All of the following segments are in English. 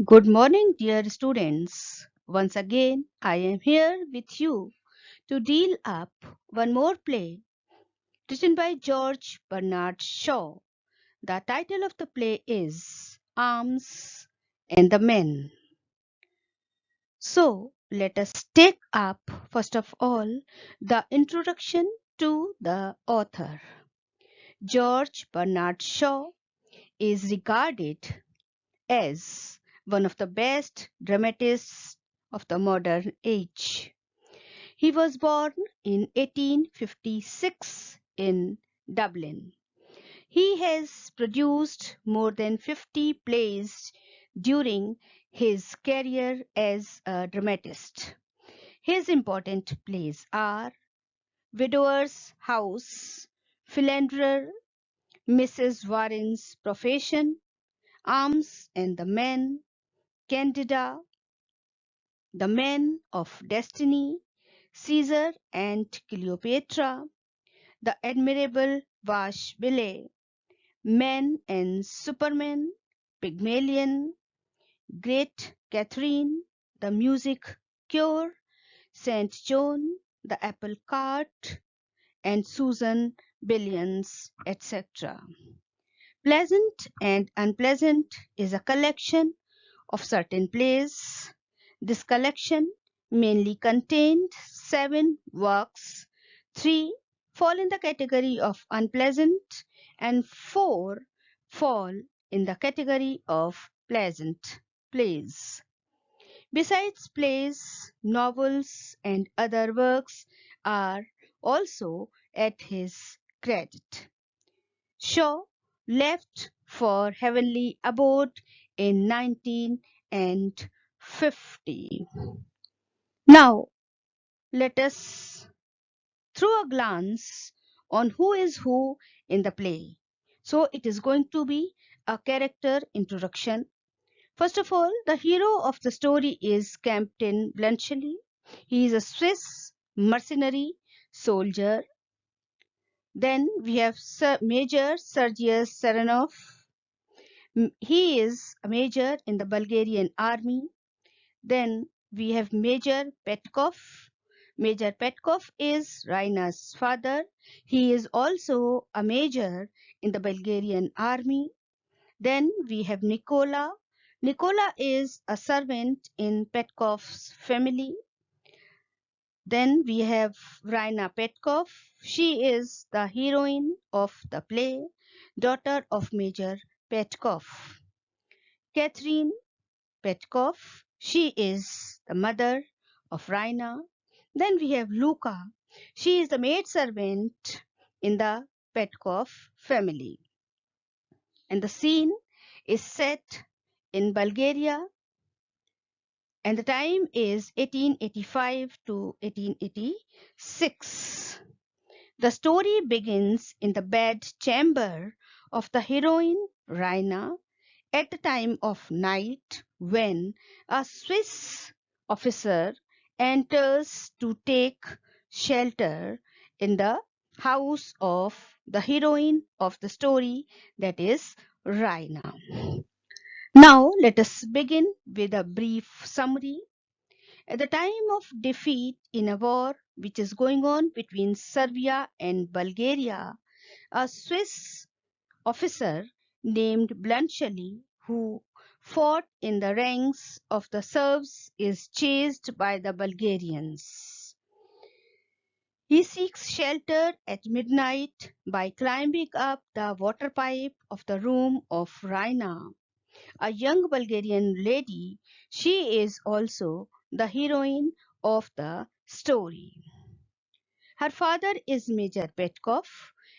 Good morning, dear students. Once again, I am here with you to deal up one more play written by George Bernard Shaw. The title of the play is Arms and the Men. So, let us take up, first of all, the introduction to the author. George Bernard Shaw is regarded as one of the best dramatists of the modern age. He was born in 1856 in Dublin. He has produced more than 50 plays during his career as a dramatist. His important plays are Widower's House, Philanderer, Mrs. Warren's Profession, Arms and the Men, Candida, The Men of Destiny, Caesar and Cleopatra, The Admirable Vashbile, Men and Superman, Pygmalion, Great Catherine, The Music Cure, Saint John, The Apple Cart, and Susan Billions, etc. Pleasant and Unpleasant is a collection of certain plays. This collection mainly contained 7 works. 3 fall in the category of unpleasant and 4 fall in the category of pleasant plays. Besides plays, novels and other works are also at his credit. Shaw left for heavenly abode in 1950. Now, let us throw a glance on who is who in the play. So, it is going to be a character introduction. First of all, the hero of the story is Captain Bluntschli. He is a Swiss mercenary soldier. Then we have Major Sergius Serenov. He is a major in the Bulgarian army. Then we have Major Petkov. Major Petkov is Raina's father. He is also a major in the Bulgarian army. Then we have Nikola. Nikola is a servant in Petkov's family. Then we have Raina Petkov. She is the heroine of the play, daughter of Major Petkov. Catherine Petkov. She is the mother of Raina. Then we have Luka. She is the maidservant in the Petkov family. And the scene is set in Bulgaria, and the time is 1885 to 1886. The story begins in the bed chamber of the heroine Raina at the time of night when a Swiss officer enters to take shelter in the house of the heroine of the story, that is Raina. Now let us begin with a brief summary. At the time of defeat in a war which is going on between Serbia and Bulgaria, a Swiss officer named Bluntschli, who fought in the ranks of the Serbs, is chased by the Bulgarians. He seeks shelter at midnight by climbing up the water pipe of the room of Raina, a young Bulgarian lady. She is also the heroine of the story. Her father is Major Petkov,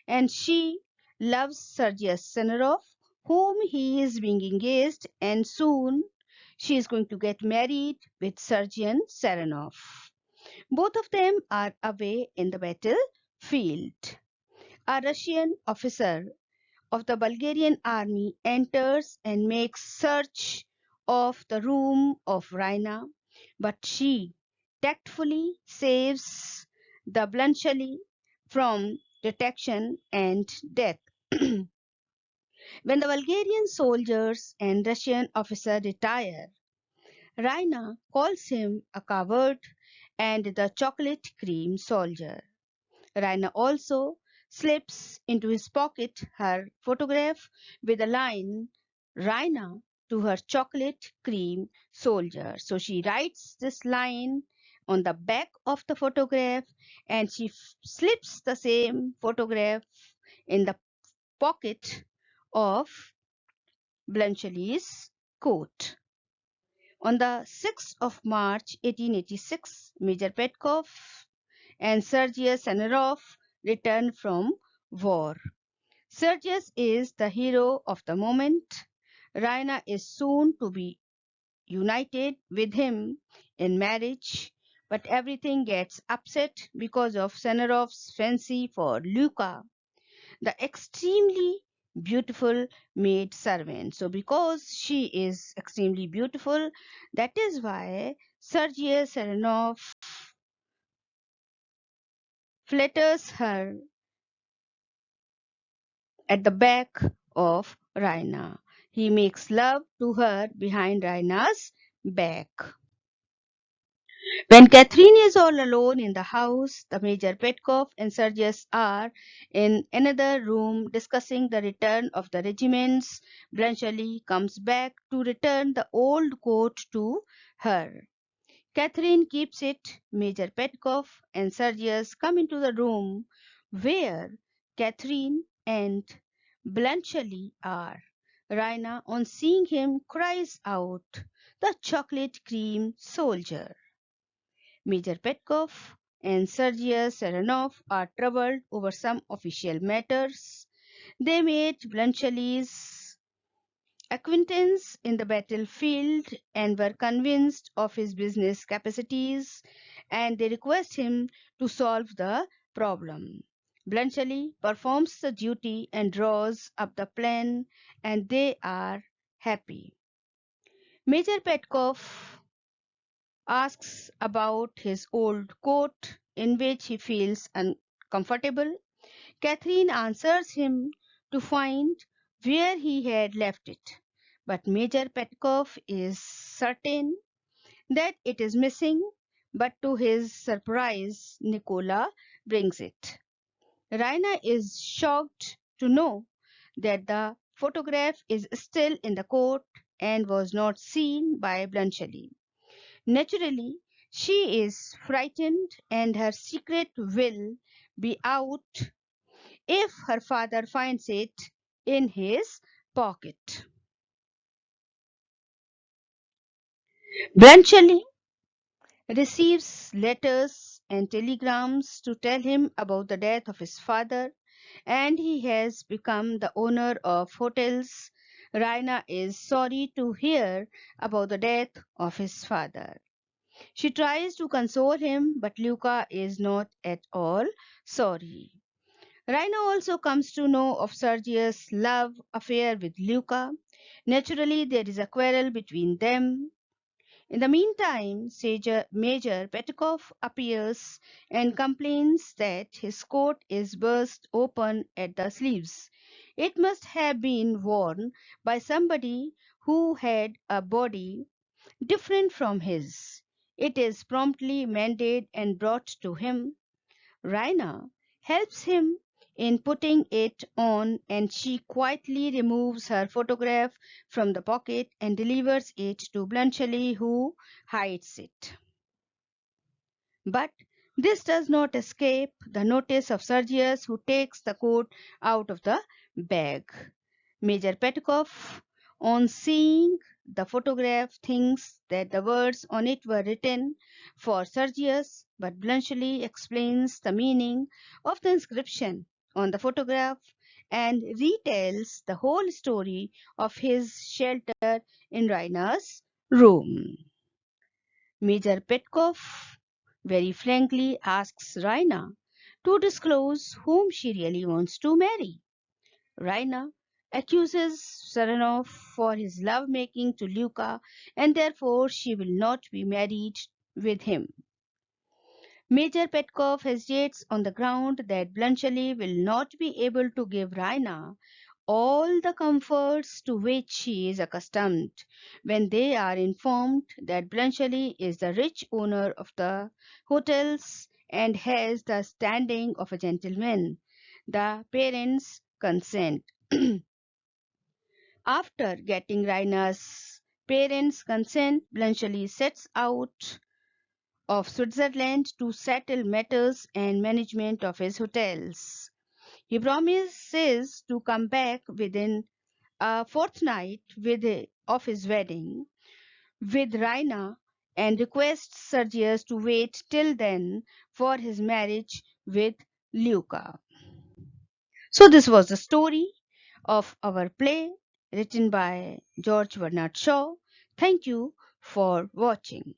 and she loves Sergei Senerov, whom he is being engaged, and soon she is going to get married with Sergeant Serenov. Both of them are away in the battlefield. A Russian officer of the Bulgarian army enters and makes search of the room of Raina, but she tactfully saves the Bluntschli from detection and death. When the Bulgarian soldiers and Russian officer retire, Raina calls him a coward and the chocolate cream soldier. Raina also slips into his pocket her photograph with the line, Raina to her chocolate cream soldier. So she writes this line on the back of the photograph and she slips the same photograph in the pocket of Blanchely's coat. On the 6th of March 1886, Major Petkov and Sergei Sanarov returned from war. Sergius is the hero of the moment. Raina is soon to be united with him in marriage, but everything gets upset because of Sanarov's fancy for Luca, the extremely beautiful maid servant. So, because she is extremely beautiful, that is why Sergei Serenov flatters her at the back of Raina. He makes love to her behind Raina's back. When Catherine is all alone in the house, the Major Petkov and Sergius are in another room discussing the return of the regiments. Blanchely comes back to return the old coat to her. Catherine keeps it. Major Petkov and Sergius come into the room where Catherine and Blanchely are. Raina, on seeing him, cries out, "The chocolate cream soldier!" Major Petkov and Sergei Serenov are troubled over some official matters. They made Blanchely's acquaintance in the battlefield and were convinced of his business capacities, and they request him to solve the problem. Blanchely performs the duty and draws up the plan, and they are happy. Major Petkov asks about his old coat in which he feels uncomfortable. Catherine answers him to find where he had left it, but Major Petkov is certain that it is missing, but to his surprise, Nicola brings it. Raina is shocked to know that the photograph is still in the coat and was not seen by Blanchely. Naturally, she is frightened and her secret will be out if her father finds it in his pocket. Blanchely receives letters and telegrams to tell him about the death of his father, and he has become the owner of hotels. Raina is sorry to hear about the death of his father. She tries to console him, but Luca is not at all sorry. Raina also comes to know of Sergius' love affair with Luca. Naturally, there is a quarrel between them. In the meantime, Major Petkov appears and complains that his coat is burst open at the sleeves. It must have been worn by somebody who had a body different from his. It is promptly mended and brought to him. Raina helps him in putting it on, and she quietly removes her photograph from the pocket and delivers it to Blanchely, who hides it. But this does not escape the notice of Sergius, who takes the coat out of the bag. Major Petkov, on seeing the photograph, thinks that the words on it were written for Sergius, but Bluntschli explains the meaning of the inscription on the photograph and retells the whole story of his shelter in Raina's room. Major Petkov very frankly asks Raina to disclose whom she really wants to marry. Raina accuses Saranov for his love-making to Luka, and therefore she will not be married with him. Major Petkov hesitates on the ground that Blanchely will not be able to give Raina all the comforts to which he is accustomed. When they are informed that Bluntschli is the rich owner of the hotels and has the standing of a gentleman, the parents consent. After getting Raina's parents' consent, Bluntschli sets out of Switzerland to settle matters and management of his hotels. He promises to come back within a fortnight of his wedding with Raina and requests Sergius to wait till then for his marriage with Luca. So, this was the story of our play written by George Bernard Shaw. Thank you for watching.